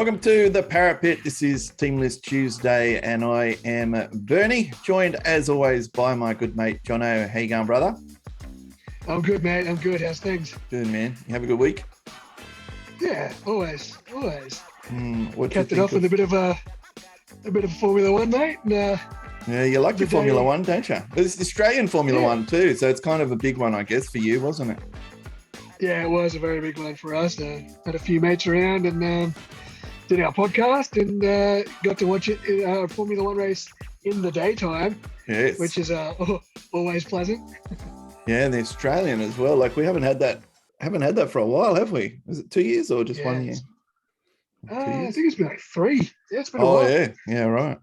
Welcome to the Parramatta. This is Team List Tuesday, and I am Bernie, joined as always by my good mate Jono. How you going, brother? I'm good, mate. I'm good. How's things? Good, man. You have a good week? Yeah, always. Kept it off with a bit of Formula One, mate. And, yeah, you like your Formula One, don't you? But it's the Australian Formula One too, so it's kind of a big one, I guess, for you, wasn't it? Yeah, it was a very big one for us. Had a few mates around and did our podcast and got to watch it in a Formula One race in the daytime. Yes, which is always pleasant. Yeah, and the Australian as well. Like we haven't had that for a while, have we? Is it 2 years or just 1 year? I think it's been like 3. Yeah, it's been a while. Yeah, right.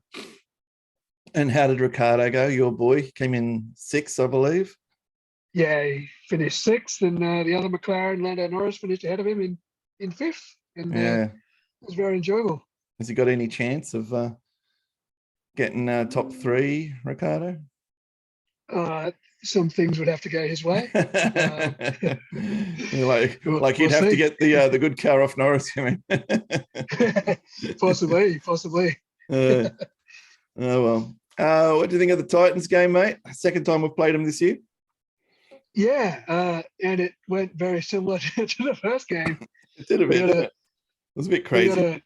And how did Ricardo go? Your boy came in 6th, I believe. Yeah, he finished 6th, and the other McLaren, Lando Norris, finished ahead of him in 5th. And it was very enjoyable. Has he got any chance of getting top 3, Ricardo? Some things would have to go his way. Like he'd have to get the good car off Norris, you mean? Possibly. Oh well. What do you think of the Titans game, mate? Second time we've played them this year. Yeah, and it went very similar to the first game. It did a bit, didn't it? It was a bit crazy. We got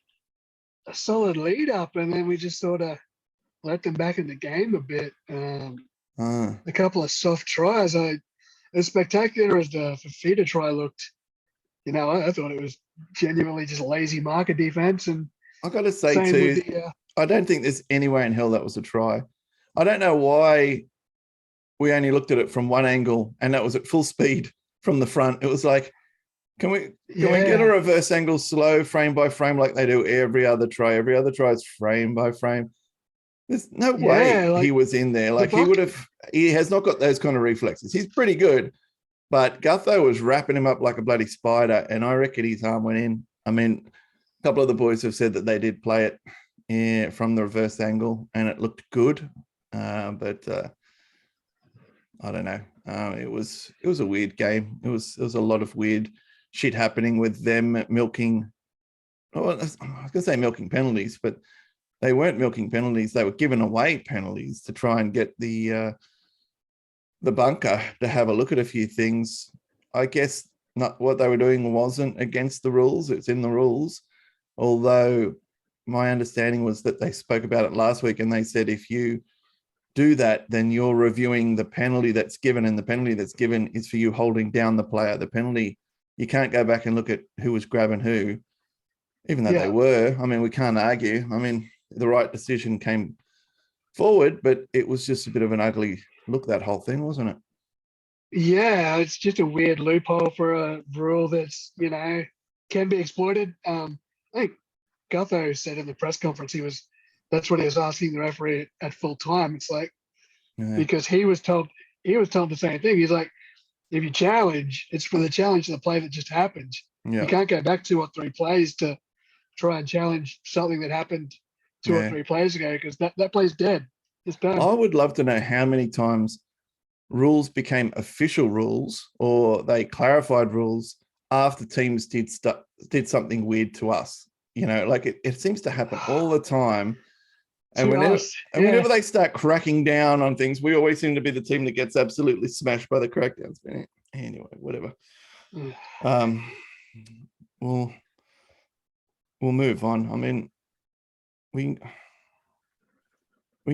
a solid lead up, and then we just sort of let them back in the game a bit. A couple of soft tries. As spectacular as the Fafita try looked, I thought it was genuinely just lazy marker defense. And I got to say too, I don't think there's any way in hell that was a try. I don't know why we only looked at it from one angle, and that was at full speed from the front. It was like, can we get a reverse angle slow, frame by frame, like they do every other try? Every other try is frame by frame. There's no way he was in there. Like he has not got those kind of reflexes. He's pretty good, but Gutho was wrapping him up like a bloody spider, and I reckon his arm went in. I mean, a couple of the boys have said that they did play it from the reverse angle, and it looked good. But I don't know. It was a weird game. It was a lot of weird shit happening with them milking. Oh, I was going to say milking penalties, but they weren't milking penalties. They were giving away penalties to try and get the bunker to have a look at a few things. I guess not what they were doing wasn't against the rules. It's in the rules. Although my understanding was that they spoke about it last week, and they said if you do that, then you're reviewing the penalty that's given, and the penalty that's given is for you holding down the player. The penalty, you can't go back and look at who was grabbing who, even though they were. I mean, we can't argue. I mean, the right decision came forward, but it was just a bit of an ugly look, that whole thing, wasn't it? Yeah, it's just a weird loophole for a rule that's, can be exploited. I think Gutho said in the press conference that's what he was asking the referee at full time. It's like, because he was told the same thing. He's like, if you challenge, it's for the challenge of the play that just happened. Yeah. You can't go back 2 or 3 plays to try and challenge something that happened 2 or 3 plays ago, because that play's dead. It's done. I would love to know how many times rules became official rules, or they clarified rules after teams did something weird to us. Like it seems to happen all the time. And whenever they start cracking down on things, we always seem to be the team that gets absolutely smashed by the crackdowns. Anyway, whatever. We'll move on. I mean, we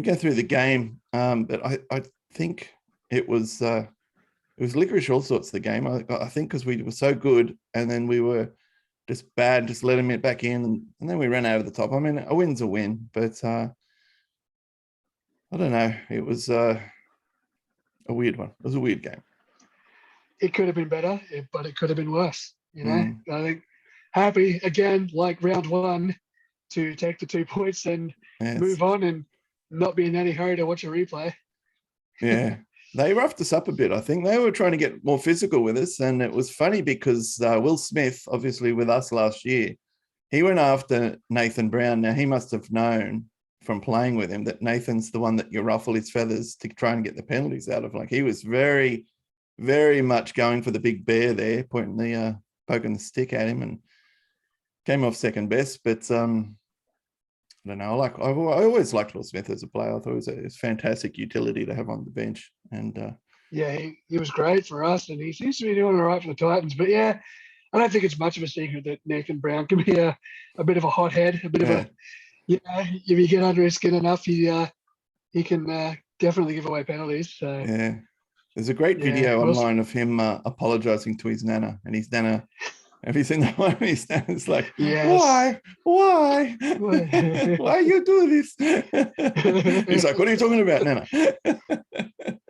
go through the game, but I think it was licorice all sorts of the game. I think because we were so good, and then we were just bad, just let him back in, and then we ran out of the top. I mean, a win's a win, but I don't know. It was a weird one. It was a weird game. It could have been better, but it could have been worse. I think happy again, like round 1, to take the 2 points and move on and not be in any hurry to watch a replay. Yeah. They roughed us up a bit. I think they were trying to get more physical with us. And it was funny because Will Smith, obviously with us last year, he went after Nathan Brown. Now, he must have known from playing with him that Nathan's the one that you ruffle his feathers to try and get the penalties out of. Like, he was very, very much going for the big bear there, poking the stick at him and came off second best, but I don't know. I always liked Will Smith as a player. I thought it was fantastic utility to have on the bench. And yeah, he was great for us, and he seems to be doing all right for the Titans. But yeah, I don't think it's much of a secret that Nathan Brown can be a bit of a hothead, a bit of a, if you get under his skin enough, he can definitely give away penalties. So yeah, there's a great video we'll online of him apologizing to his nana, and his nana. Have you seen that one? His nana's like, yes. why you do this? He's like, what are you talking about, Nana?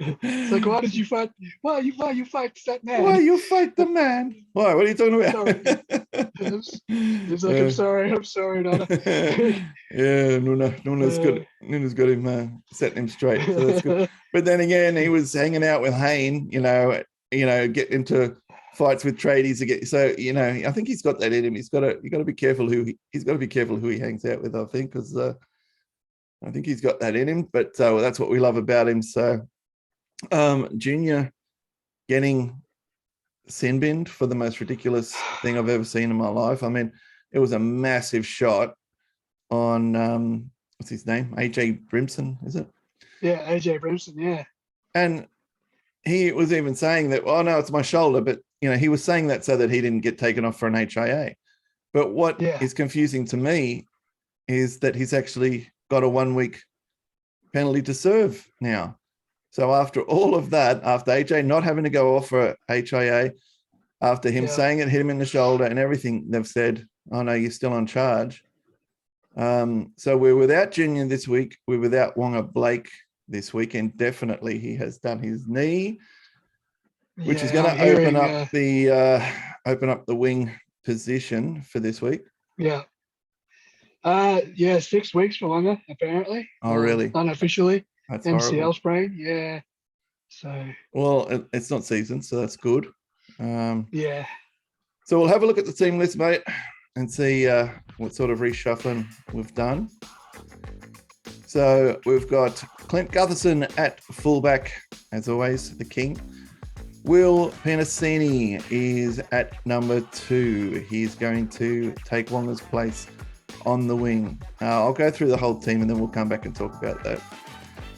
It's like, why did you fight? Why you fight that man? Why you fight the man? Why? What are you talking about? He's like, I'm sorry, Nana. Yeah, Nuna's got him setting him straight. So that's good. But then again, he was hanging out with Hayne, get into fights with tradies again. So, I think he's got that in him. You got to be careful he's got to be careful who he hangs out with, I think, because I think he's got that in him. But that's what we love about him. So Junior getting sin binned for the most ridiculous thing I've ever seen in my life. I mean, it was a massive shot on what's his name? AJ Brimson, is it? Yeah, AJ Brimson, yeah. And he was even saying that, no, it's my shoulder, but he was saying that so that he didn't get taken off for an HIA. But what is confusing to me is that he's actually got a 1 week penalty to serve now. So after all of that, after AJ not having to go off for HIA, after him saying it hit him in the shoulder and everything, they've said, oh no, you're still on charge. So we're without Junior this week. We're without Wonga Blake this week, and definitely he has done his knee, which is going to open up the wing position for this week. Yeah. 6 weeks for Wonga, apparently. Oh, really? Unofficially. That's MCL horrible. sprain. Yeah. So. Well, it's not season, so that's good. Yeah. So we'll have a look at the team list, mate, and see what sort of reshuffling we've done. So we've got Clint Gutherson at fullback, as always, the king. Will Penasini is at number 2. He's going to take Wonga's place on the wing. I'll go through the whole team and then we'll come back and talk about that.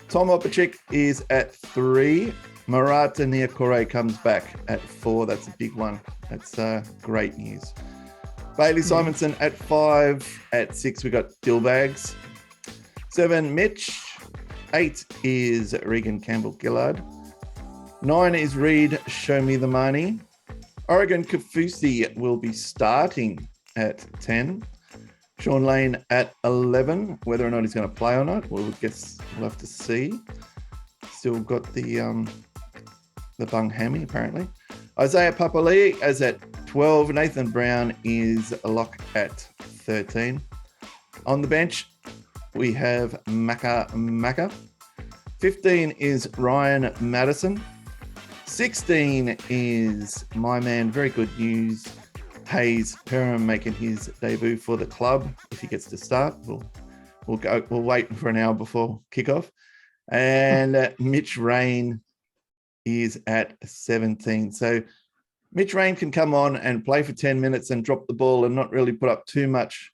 Tom Opachik is at 3. Marata Niakore comes back at 4. That's a big one. That's great news. Bailey Simonson at 5. At 6, we got Dillbags. 7, Mitch. 8 is Regan Campbell-Gillard. 9 is Reed Show Me the Money. Oregon Kafusi will be starting at 10. Sean Lane at 11. Whether or not he's going to play or not, we'll have to see. Still got the bung hammy, apparently. Isaiah Papali'i is at 12. Nathan Brown is a lock at 13. On the bench, we have Maka. 15 is Ryan Madison. 16 is my man, very good news, Hayes Perham, making his debut for the club. If he gets to start, we'll wait for an hour before kickoff. And Mitch Rain is at 17. So Mitch Rain can come on and play for 10 minutes and drop the ball and not really put up too much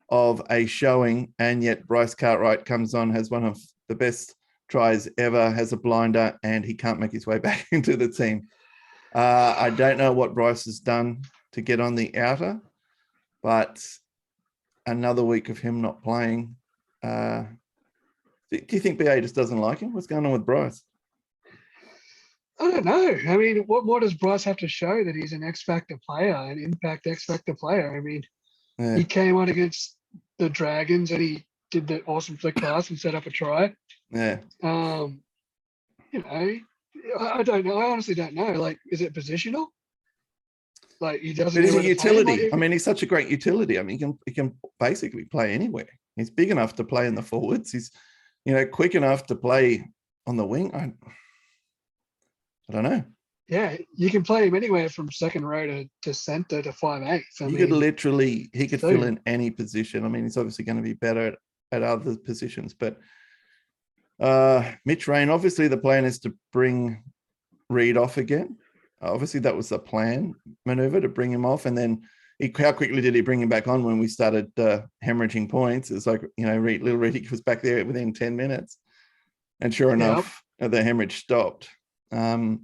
of a showing. And yet Bryce Cartwright comes on, has one of the best tries ever, has a blinder, and he can't make his way back into the team. I don't know what Bryce has done to get on the outer, but another week of him not playing. Do you think BA just doesn't like him? What's going on with Bryce? I don't know. I mean, what more does Bryce have to show that he's an X-Factor player, an impact X-Factor player? I mean, he came on against the Dragons and he did the awesome flick pass and set up a try. Yeah. I don't know. I honestly don't know. Like, is it positional? Like, he doesn't. But he's a utility. I mean, he's such a great utility. I mean, he can basically play anywhere. He's big enough to play in the forwards. He's, quick enough to play on the wing. I don't know. Yeah, you can play him anywhere from second row to centre to 5'8". He could fill in any position. I mean, he's obviously going to be better at other positions, but Mitch Rain, obviously the plan is to bring Reed off again. Obviously that was the plan maneuver, to bring him off and then how quickly did he bring him back on when we started hemorrhaging points? It's like, little Reedy was back there within 10 minutes. And sure enough, the hemorrhage stopped. Let's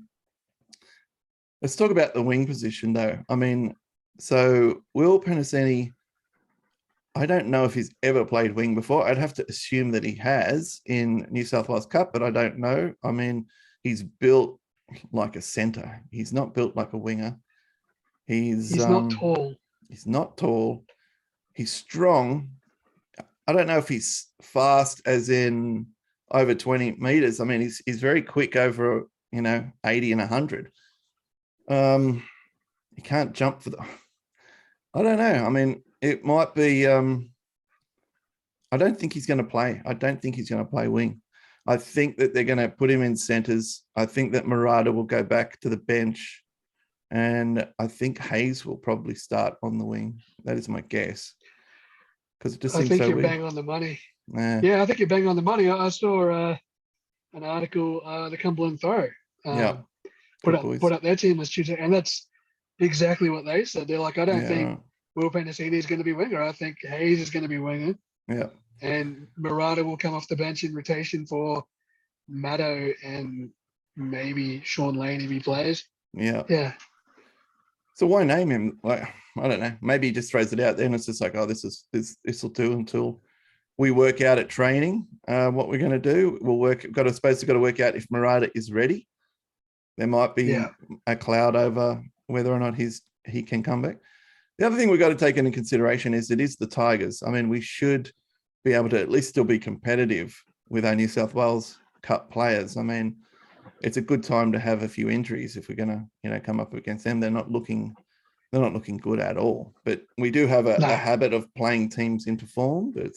talk about the wing position, though. I mean, so Will Penasini, I don't know if he's ever played wing before. I'd have to assume that he has in New South Wales Cup, but I don't know. I mean, he's built like a centre. He's not built like a winger. He's not tall. He's not tall. He's strong. I don't know if he's fast as in over 20 meters. I mean, he's very quick over, 80 and 100. He can't jump for I don't know. I mean, it might be, I don't think he's going to play. I don't think he's going to play wing. I think that they're going to put him in centers. I think that Murata will go back to the bench. And I think Hayes will probably start on the wing. That is my guess. Because it just seems I think so you're weird. bang on the money. Yeah, I think you're bang on the money. I saw an article, the Cumberland Throw, put up their team as Cheaty, and that's exactly what they said. They're like, I don't think Will Penasini is going to be winger. I think Hayes is going to be winger. Yeah. And Murata will come off the bench in rotation for Maddo and maybe Sean Lane if he plays. Yeah. Yeah. So why name him? Like, I don't know. Maybe he just throws it out there and it's just like, oh, this will do until we work out at training what we're going to do. We've got to work out if Murata is ready. There might be a cloud over whether or not he can come back. The other thing we've got to take into consideration is it is the Tigers. I mean, we should be able to at least still be competitive with our New South Wales Cup players. I mean, it's a good time to have a few injuries if we're going to, come up against them. They're not looking good at all. But we do have a habit of playing teams into form. But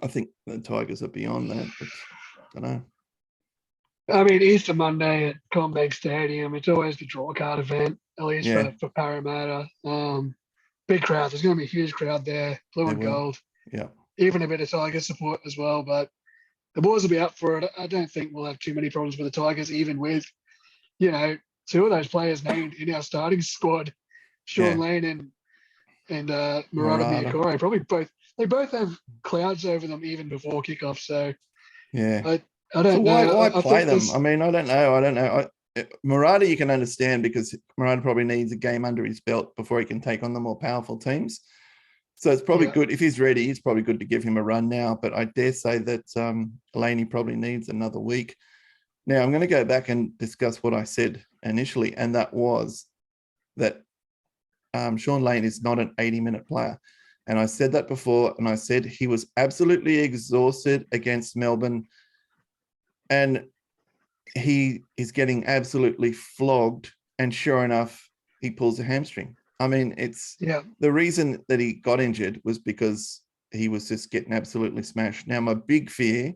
I think the Tigers are beyond that. But I don't know. I mean, Easter Monday at CommBank Stadium, it's always the draw card event, at least for Parramatta. Big crowd. There's going to be a huge crowd there, blue and gold. Yeah. Even a bit of Tiger support as well. But the boys will be up for it. I don't think we'll have too many problems with the Tigers, even with, two of those players named in our starting squad, Sean Lane and Murata Miakore. Probably they both have clouds over them even before kickoff. So I don't know. Why play them? I mean, I don't know. Murata, you can understand because Murata probably needs a game under his belt before he can take on the more powerful teams. So it's probably good. If he's ready, it's probably good to give him a run now. But I dare say that Laney probably needs another week. Now, I'm going to go back and discuss what I said initially, and that was that Sean Lane is not an 80-minute player. And I said that before, and I said he was absolutely exhausted against Melbourne, and he is getting absolutely flogged, and sure enough, he pulls a hamstring. I mean, the reason that he got injured was because he was just getting absolutely smashed. Now, my big fear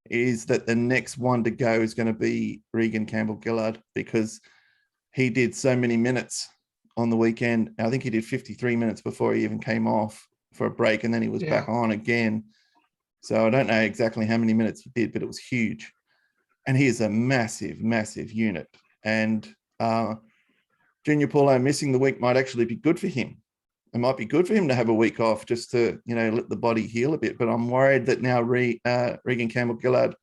is that the next one to go is going to be Regan Campbell-Gillard because he did so many minutes on the weekend. I think he did 53 minutes before he even came off for a break, and then he was back on again. So I don't know exactly how many minutes he did, but it was huge. And he is a massive, massive unit. And Junior Paulo missing the week might actually be good for him. It might be good for him to have a week off just to, let the body heal a bit. But I'm worried that now Regan Campbell-Gillard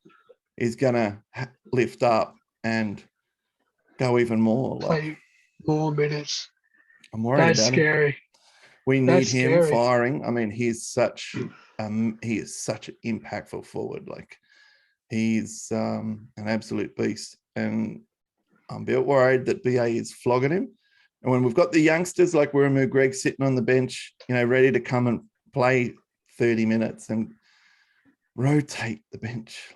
is going to lift up and go even more. Play more minutes. I'm worried about him. That's scary. We need him firing. I mean, he is such an impactful forward. Like, he's an absolute beast. And I'm a bit worried that BA is flogging him. And when we've got the youngsters like Wiramu Greg sitting on the bench, ready to come and play 30 minutes and rotate the bench,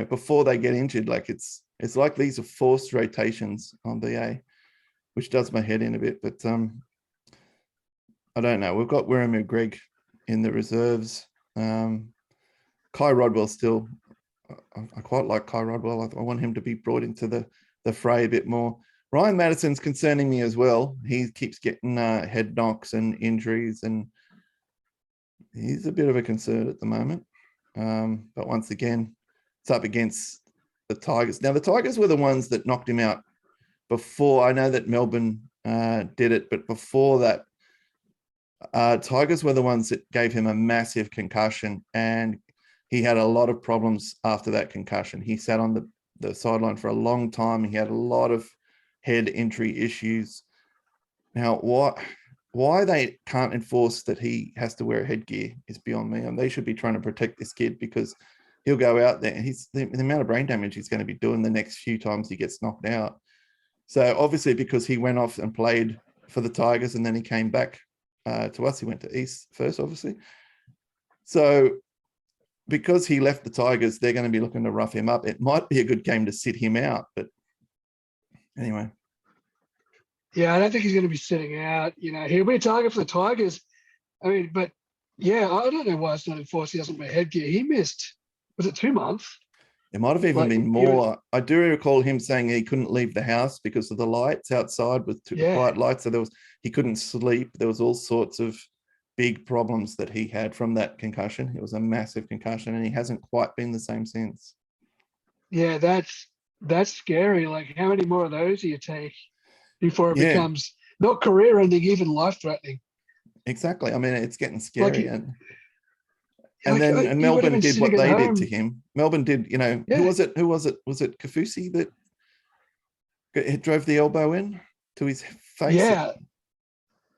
before they get injured, it's like these are forced rotations on BA, which does my head in a bit. But I don't know. We've got Wiramu Greg in the reserves. Kai Rodwell still. I quite like Kai Rodwell. I want him to be brought into the fray a bit more. Ryan Madison's concerning me as well. He keeps getting head knocks and injuries, and he's a bit of a concern at the moment. But once again, it's up against the Tigers. Now, the Tigers were the ones that knocked him out before. I know that Melbourne did it, but before that, Tigers were the ones that gave him a massive concussion, and he had a lot of problems after that concussion. He sat on the sideline for a long time. He had a lot of head injury issues. Now, why they can't enforce that he has to wear a headgear is beyond me. And they should be trying to protect this kid, because he'll go out there and the amount of brain damage he's going to be doing the next few times he gets knocked out. So obviously, because he went off and played for the Tigers and then he came back to us, he went to East first, obviously. So because he left the Tigers, they're going to be looking to rough him up. It might be a good game to sit him out, but anyway. Yeah, I don't think he's going to be sitting out. He'll be a target for the Tigers. I mean, but yeah, I don't know why it's not enforced. He doesn't wear headgear. He missed, was it 2 months? It might have even been more. I do recall him saying he couldn't leave the house because of the lights outside with bright lights. So he couldn't sleep. There was all sorts of big problems that he had from that concussion. It was a massive concussion, and he hasn't quite been the same since. Yeah, that's scary. Like, how many more of those do you take before it becomes not career-ending, even life-threatening? Exactly. I mean, it's getting scary. Like, and Melbourne did what they did to him. Melbourne did, who was it? Was it Kafusi that it drove the elbow in to his face?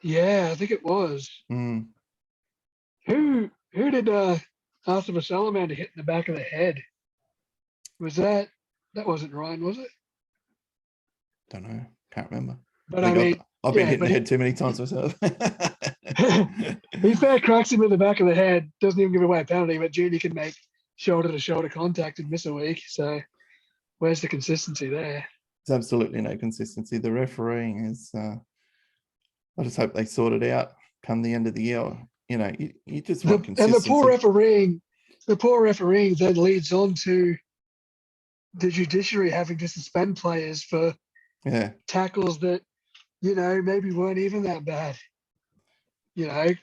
Yeah, I think it was. Mm. Who did Arthur Salamander hit in the back of the head? Was that wasn't Ryan, was it? Don't know. Can't remember. But I mean, I've been hitting the head too many times myself. He fair cracks him in the back of the head, doesn't even give away a penalty, but Junior can make shoulder-to-shoulder contact and miss a week. So where's the consistency there? There's absolutely no consistency. The refereeing is, I just hope they sort it out come the end of the year. You just want consistency. And the poor refereeing then leads on to the judiciary having to suspend players for tackles that, maybe weren't even that bad.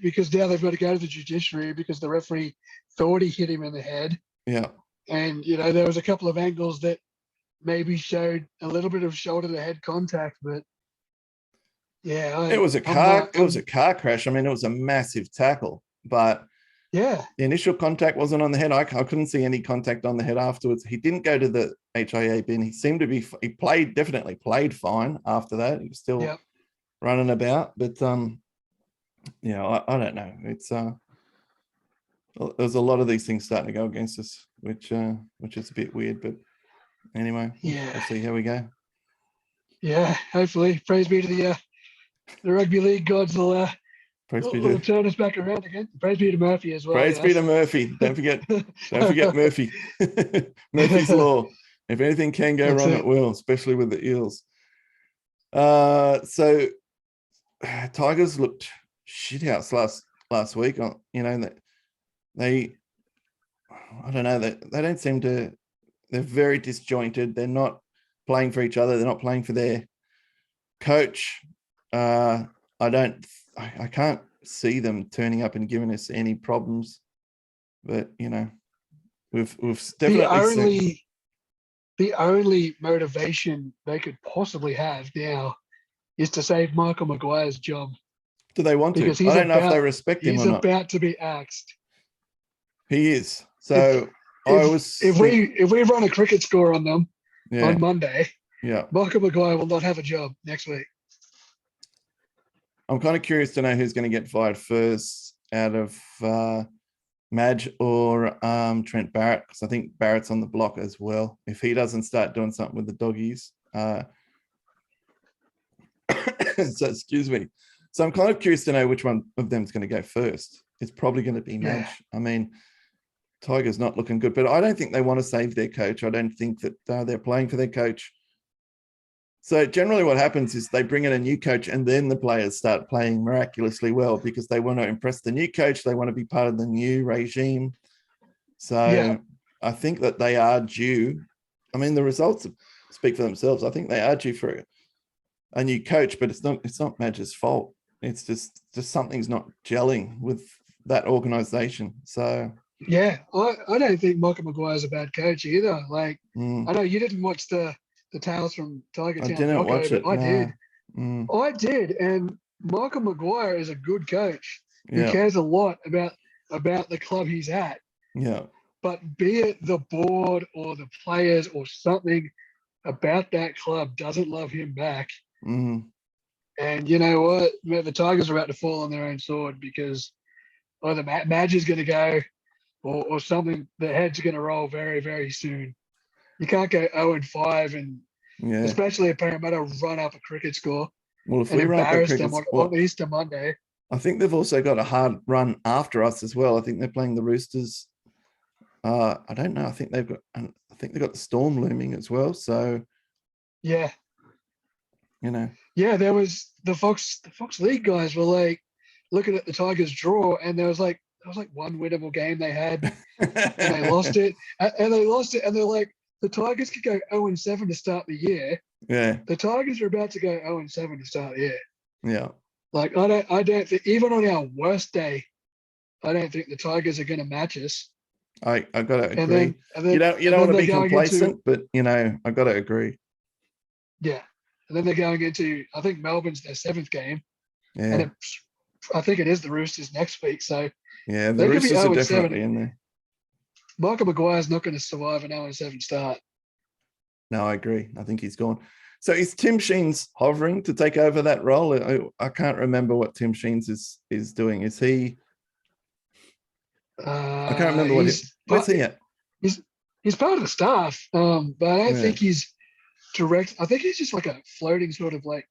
Because now they've got to go to the judiciary because the referee thought he hit him in the head. Yeah. And, there was a couple of angles that maybe showed a little bit of shoulder to head contact, but it was a car crash. I mean, it was a massive tackle, but the initial contact wasn't on the head. I couldn't see any contact on the head afterwards. He didn't go to the HIA bin. He seemed to be, definitely played fine after that. He was still running about, but, I don't know. It's there's a lot of these things starting to go against us, which is a bit weird. But anyway, we'll see how we go. Yeah, hopefully, praise be to the rugby league gods will turn us back around again. Praise be to Murphy as well. Praise be to Murphy. Don't forget Murphy. Murphy's law. If anything can go wrong, it will, especially with the Eels. So Tigers looked shithouse last week. They I don't know, they don't seem to, they're very disjointed. They're not playing for each other. They're not playing for their coach. I can't see them turning up and giving us any problems, but we've definitely the only motivation they could possibly have now is to save Michael Maguire's job. Do they want to? I don't know if they respect him or not. He's about to be axed. He is. So if we run a cricket score on them on Monday, Michael Maguire will not have a job next week. I'm kind of curious to know who's going to get fired first out of Madge or Trent Barrett, because I think Barrett's on the block as well. If he doesn't start doing something with the doggies. So excuse me. So I'm kind of curious to know which one of them is going to go first. It's probably going to be Madge. I mean, Tiger's not looking good, but I don't think they want to save their coach. I don't think that they're playing for their coach. So generally what happens is they bring in a new coach and then the players start playing miraculously well because they want to impress the new coach. They want to be part of the new regime. So I think that they are due. I mean, the results speak for themselves. I think they are due for a new coach, but it's not Madge's fault. It's just something's not gelling with that organization. So I don't think Michael Maguire's a bad coach either. Like I know you didn't watch the Tales from Tiger Town. I didn't watch it. I did. I did. And Michael Maguire is a good coach. He Yeah. cares a lot about the club he's at. Yeah. But be it the board or the players or something about that club doesn't love him back. Mm. And you know what? The Tigers are about to fall on their own sword because either Madge is going to go or something. The head's going to roll very, very soon. You can't go 0-5 and Yeah. especially if Parramatta run up a cricket score Well, if and we run up a embarrass cricket them score, on Easter Monday. I think they've also got a hard run after us as well. I think they're playing the Roosters. I don't know. I think they've got the Storm looming as well. So Yeah. you know. Yeah, there was the Fox League guys were like looking at the Tigers draw, and there was like one winnable game they had, and they lost it, and they're like the Tigers could go 0-7 to start the year. Yeah. The Tigers are about to go 0-7 to start the year. Yeah. Like I don't think even on our worst day, I don't think the Tigers are going to match us. I got to agree. And then You don't want to be complacent, but you know, I got to agree. Yeah. And then they're going into, I think Melbourne's their 7th game. Yeah. And I think it is the Roosters next week. So yeah, the Roosters are definitely in there. Michael Maguire's not going to survive an 0-7 start. No, I agree. I think he's gone. So is Tim Sheens hovering to take over that role? I can't remember what Tim Sheens is doing. Is he? I can't remember where's he at? He's part of the staff, but I don't Yeah. think he's direct. I think he's just like a floating sort of like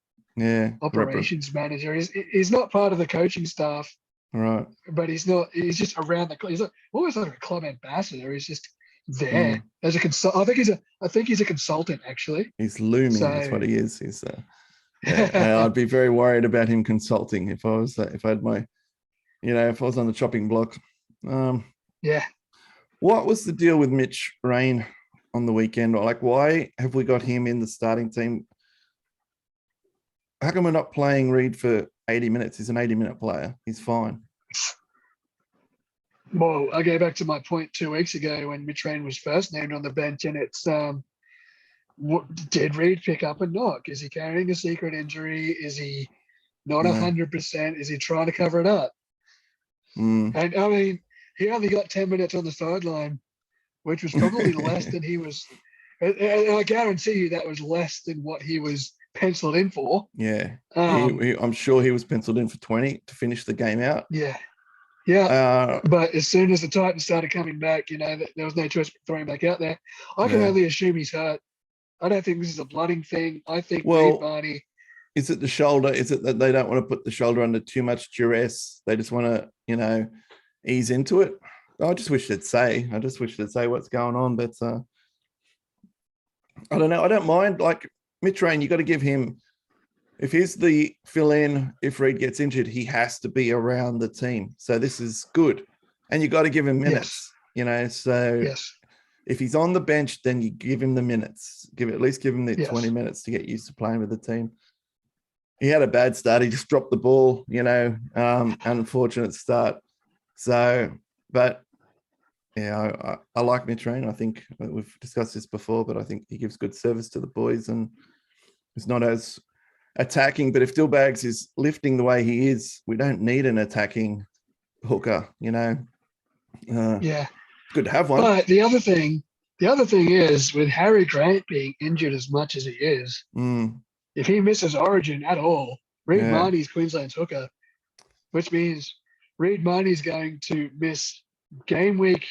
operations manager. He's not part of the coaching staff, right? But he's not. He's just around the. He's almost like a club ambassador. He's just there as a consult. I think he's a consultant actually. He's looming. So, that's what he is. He's. I'd be very worried about him consulting if I was if I had my, if I was on the chopping block. Yeah. What was the deal with Mitch Rain on the weekend? Like, why have we got him in the starting team? How come we're not playing Reid for 80 minutes? He's an 80-minute player. He's fine. Well, I go back to my point 2 weeks ago when Mitch Rain was first named on the bench, and it's did Reid pick up a knock? Is he carrying a secret injury? Is he not 100%? Is he trying to cover it up? And I mean, he only got 10 minutes on the sideline, which was probably less than he was. And I guarantee you that was less than what he was penciled in for. Yeah. I'm sure he was penciled in for 20 to finish the game out. Yeah. Yeah. But as soon as the Titans started coming back, there was no choice but throwing back out there. I can only assume he's hurt. I don't think this is a blooding thing. I think Reid Marnie. Is it the shoulder? Is it that they don't want to put the shoulder under too much duress? They just want to, ease into it. I just wish they'd say. What's going on. But I don't know. I don't mind. Like Mitch Rain, you got to give him. If he's the fill-in, if Reid gets injured, he has to be around the team. So this is good, and you got to give him minutes. So if he's on the bench, then you give him the minutes. At least give him the 20 minutes to get used to playing with the team. He had a bad start. He just dropped the ball. Unfortunate start. So, but yeah, I like Mitch Rain. I think we've discussed this before, but I think he gives good service to the boys and he's not as attacking. But if Dillbags is lifting the way he is, we don't need an attacking hooker, Good to have one. But the other thing is with Harry Grant being injured as much as he is, if he misses Origin at all, Reid Marnie's Queensland's hooker, which means Reid Marnie's going to miss game week,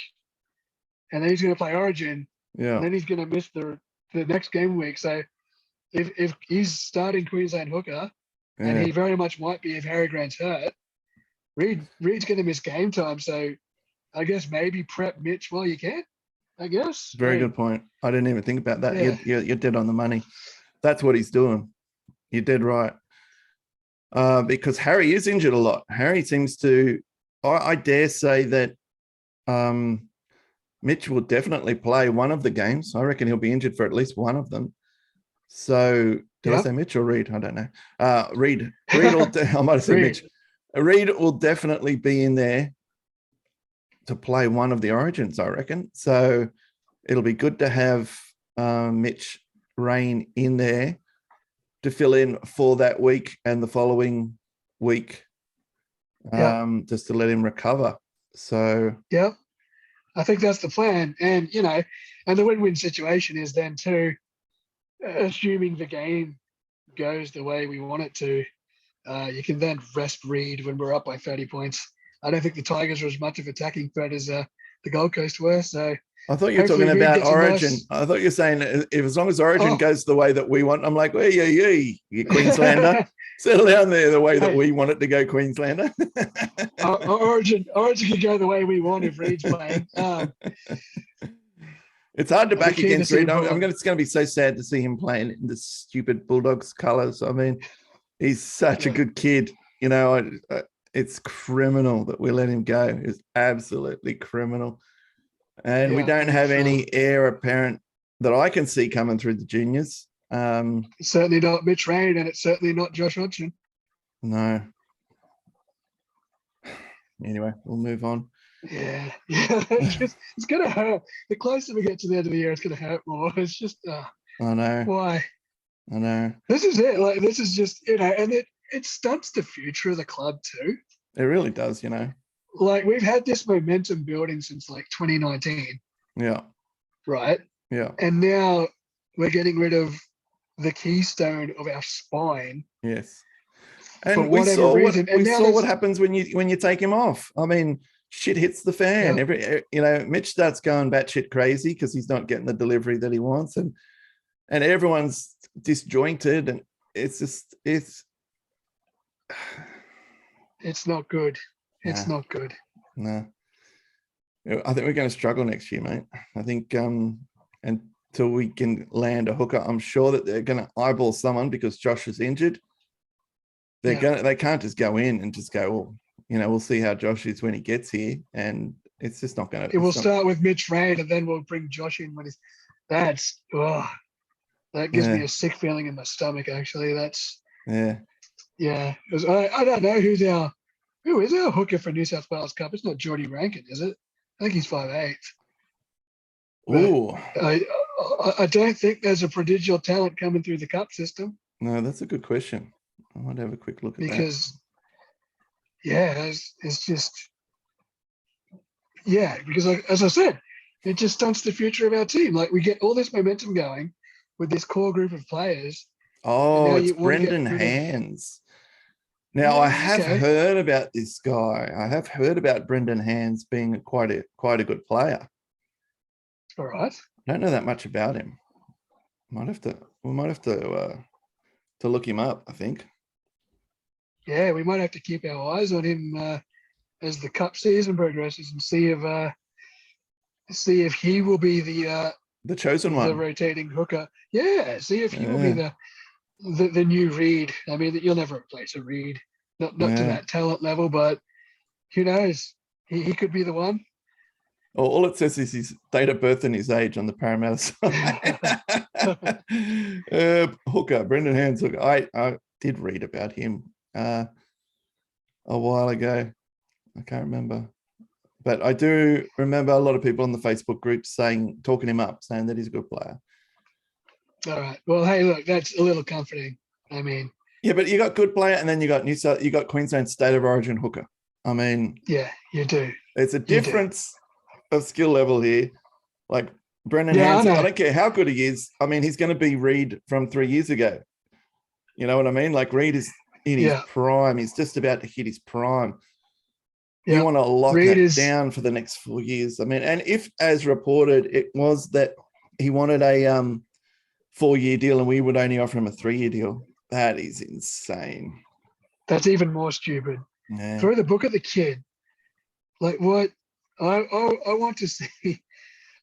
and then he's going to play Origin, and then he's going to miss the next game week. So if he's starting Queensland hooker, and he very much might be if Harry Grant's hurt, Reid's going to miss game time. So I guess maybe prep Mitch while you can. I guess. Very good point. I didn't even think about that. Yeah. You're dead on the money. That's what he's doing. You're dead right. Because Harry is injured a lot. Harry seems to, I dare say that Mitch will definitely play one of the games. I reckon he'll be injured for at least one of them. So did I say Mitch or Reid? I don't know. Reid will, I might have said Mitch. Reid will definitely be in there to play one of the Origins, I reckon. So it'll be good to have Mitch Rain in there to fill in for that week and the following week. just to let him recover. So yeah, I think that's the plan. And, and the win-win situation is then too, assuming the game goes the way we want it to, you can then rest Reed when we're up by 30 points. I don't think the Tigers are as much of attacking threat as the Gold Coast were. So I thought you were talking about Origin. I thought you were saying if as long as Origin goes the way that we want, I'm like, you Queenslander, settle down there the way that we want it to go, Queenslander. Origin can go the way we want if Reed's playing. It's hard to back against Reed. It's going to be so sad to see him playing in the stupid Bulldogs colours. I mean, he's such a good kid. It's criminal that we let him go. It's absolutely criminal. And we don't have any heir apparent that I can see coming through the juniors. It's certainly not Mitch Rain, and it's certainly not Josh Hodgson. No. Anyway, we'll move on. Yeah. It's going to hurt. The closer we get to the end of the year, it's going to hurt more. It's just, I know. Why? I know. This is it. Like, this is just, and it stunts the future of the club too. It really does, Like, we've had this momentum building since like 2019. Yeah. Right? Yeah. And now we're getting rid of the keystone of our spine. Yes. And we saw what happens when you take him off. I mean, shit hits the fan. Mitch starts going batshit crazy because he's not getting the delivery that he wants, and everyone's disjointed, and it's not good. It's not good. No. I think we're going to struggle next year, mate. I think until we can land a hooker, I'm sure that they're going to eyeball someone because Josh is injured. They can't just go in and just go, well, we'll see how Josh is when he gets here, and it's just not going to. It will start with Mitch Rain, and then we'll bring Josh in when that gives me a sick feeling in my stomach. Actually, I don't know who is our hooker for New South Wales Cup. It's not Geordie Rankin, is it? I think he's 5'8". Ooh. I don't think there's a prodigal talent coming through the cup system. No, that's a good question. I might have a quick look at that. Because it's just, because as I said, it just stunts the future of our team. Like, we get all this momentum going with this core group of players. Oh, it's Brendan Hands. Now, I have heard about this guy. I have heard about Brendan Hands being quite a good player. All right. I don't know that much about him. We might have to look him up, I think. Yeah, we might have to keep our eyes on him as the cup season progresses and see if he will be the chosen one, the rotating hooker. Yeah, see if he will be the new Reed. I mean, you'll never replace a Reed, not to that talent level, but who knows? He could be the one. All it says is his date of birth and his age on the Parramatta side. Hooker, Brendan Hands hooker. I did read about him a while ago. I can't remember. But I do remember a lot of people on the Facebook group talking him up, saying that he's a good player. All right. Well, hey, look, that's a little comforting. I mean, yeah, but you got good player, and then you got Queensland State of Origin hooker. I mean, yeah, you do. It's a difference of skill level here. Like Brendan Hands, I don't care how good he is. I mean, he's going to be Reed from 3 years ago. You know what I mean? Like, Reed is in his prime. He's just about to hit his prime. Yeah. You want to lock that down for the next 4 years. I mean, and if, as reported, it was that he wanted a 4-year deal and we would only offer him a 3-year deal, that is insane. That's even more stupid. Yeah. Throw the book at the kid. Like, what? I want to see.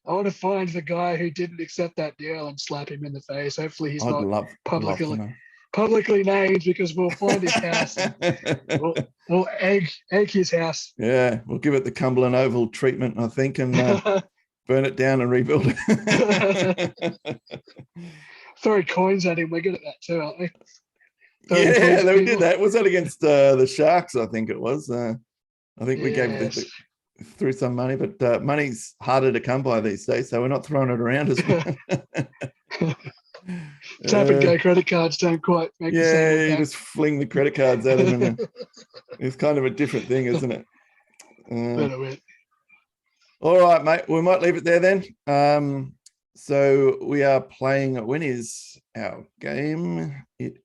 I want to find the guy who didn't accept that deal and slap him in the face. Hopefully he's not publicly named, because we'll find his house. We'll egg his house. Yeah, we'll give it the Cumberland Oval treatment, I think, and burn it down and rebuild it. Throw coins at him. We're good at that too, aren't we? Yeah, we did that. Was that against the Sharks? I think it was. I think we gave threw some money, but money's harder to come by these days, so we're not throwing it around as well. Tap and go credit cards don't quite make the same Yeah, you impact. just fling the credit cards at him, and it's kind of a different thing, isn't it? Better wit. All right, mate. We might leave it there then. So we are playing. When is our game? It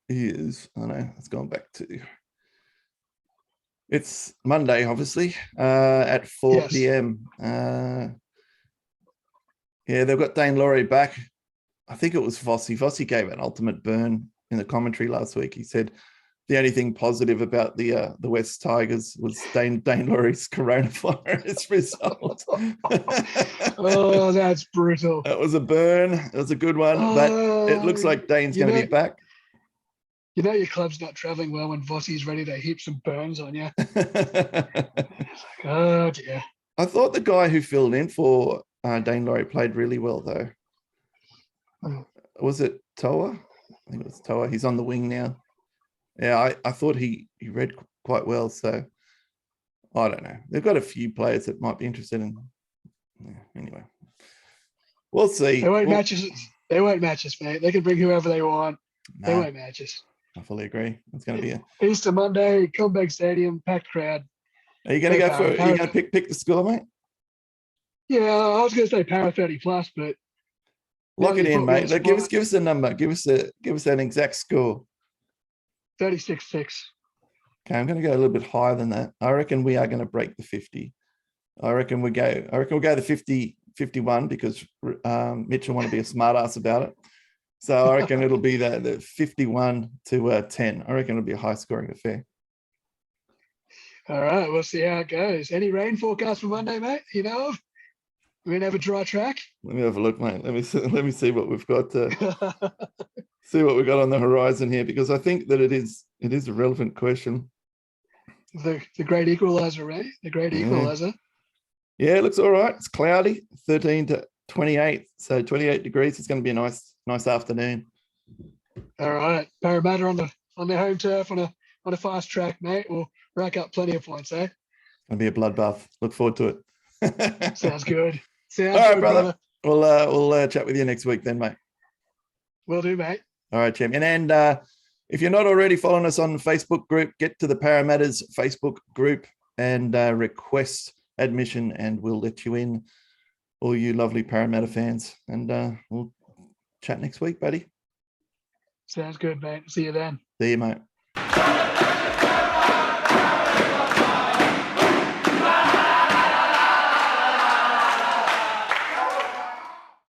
is. I know it's gone back to. It's Monday, obviously, at 4 p.m. Yeah, they've got Dane Laurie back. I think it was Vossi. Vossi gave an ultimate burn in the commentary last week. He said the only thing positive about the West Tigers was Dane Laurie's coronavirus result. Oh, that's brutal. That was a burn. It was a good one, but it looks like Dane's going to be back. You know your club's not travelling well when Vossi's ready to heap some burns on you. Oh, dear. I thought the guy who filled in for Dane Laurie played really well, though. Was it Toa? I think it was Toa. He's on the wing now. Yeah, I thought he read quite well. So I don't know. They've got a few players that might be interested in. Yeah, anyway, we'll see. They won't match us. They won't match us, mate. They can bring whoever they want. Nah, they won't match us. I fully agree. It's going to be a Easter Monday, CommBank Stadium, packed crowd. Are you going to go for? Are you going to pick the score, mate? Yeah, I was going to say Para 30 plus, but lock it in, mate. Look, give us a number. Give us an exact score. 36-6. Okay, I'm going to go a little bit higher than that. I reckon we are going to break the 50. I reckon we'll go the 50, 51 because Mitch will want to be a smart ass about it. So I reckon it'll be the 51 to 10. I reckon it'll be a high scoring affair. All right, we'll see how it goes. Any rain forecast for Monday, mate? You know of? We're gonna have a dry track. Let me have a look, mate. Let me see what we've got. See what we've got on the horizon here, because I think that it is a relevant question. The great equalizer, right? The great equalizer. Yeah, it looks all right. It's cloudy, 13 to 28, so 28 degrees. It's going to be a nice afternoon. All right, Parramatta on their home turf on a fast track, mate. We'll rack up plenty of points, eh? It'll be a bloodbath. Look forward to it. Sounds good. Sounds all right, good, brother. We'll chat with you next week then, mate. Will do, mate. All right, champion. And if you're not already following us on the Facebook group, get to the Parramatta's Facebook group and request admission, and we'll let you in, all you lovely Parramatta fans. And we'll chat next week, buddy. Sounds good, mate. See you then. See you, mate.